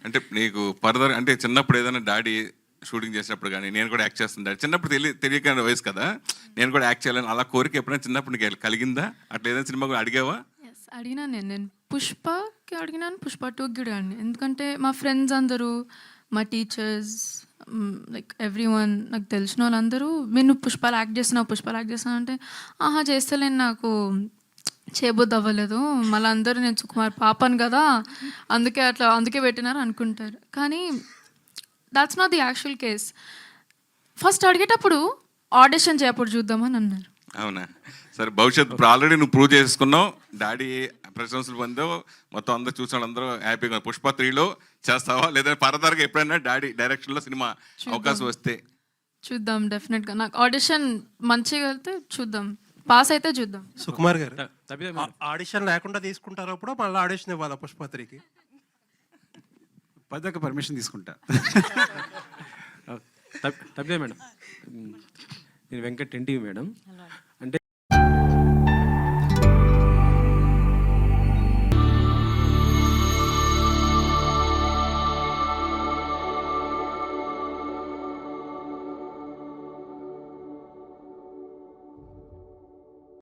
అంటే నీకు ఫర్దర్ అంటే చిన్నప్పుడు ఏదైనా డాడీ షూటింగ్ చేసినప్పుడు కానీ నేను కూడా యాక్ట్ చేస్తాను డాడీ చిన్నప్పుడు తెలియక వయసు కదా, నేను కూడా యాక్ట్ చేయాలని అలా కోరిక ఎప్పుడైనా చిన్నప్పుడు నీకు కలిగిందా? అట్లా ఏదైనా సినిమా కూడా అడిగావా? అడిగినాను నేను పుష్పకి అడిగినాను, పుష్ప 2కి కూడా అడిగాను. ఎందుకంటే మా ఫ్రెండ్స్ అందరూ, మా టీచర్స్, లైక్ ఎవ్రీ వన్, నాకు తెలిసిన వాళ్ళందరూ నేను పుష్పాలు యాక్ట్ చేస్తున్నావు అంటే ఆహా చేస్తలేను, నాకు చేయబుద్ధి అవ్వలేదు, మళ్ళీ అందరూ నేను సుకుమార్ పాపను కదా అందుకే పెట్టినారు అనుకుంటారు. కానీ that's not the actual case. First అడిగేటప్పుడు ఆడిషన్ చేయప్పుడు చూద్దామని అన్నారు. అవునా? సరే, భవిష్యత్తు ఇప్పుడు ఆల్రెడీ నువ్వు ప్రూవ్ చేసుకున్నావు, డాడీ ప్రశంసలు పొందావు, మొత్తం అందరూ చూసిన వాళ్ళందరూ హ్యాపీగా. పుష్ప 3లో చేస్తావా లేదా ఫర్దర్గా ఎప్పుడైనా డాడీ డైరెక్షన్లో సినిమా అవకాశం వస్తే? చూద్దాం, డెఫినెట్గా. నాకు ఆడిషన్ మంచిగా వెళ్తే చూద్దాం, పాస్ అయితే చూద్దాం. సుకుమార్ గారు ఆడిషన్ లేకుండా తీసుకుంటారు అప్పుడు మళ్ళీ ఆడిషన్ ఇవ్వాలా పుష్ప 3కి? పదక పర్మిషన్ తీసుకుంటా. తప్పే మేడం. నేను వెంకట్ ఎన్టీవీ మేడం.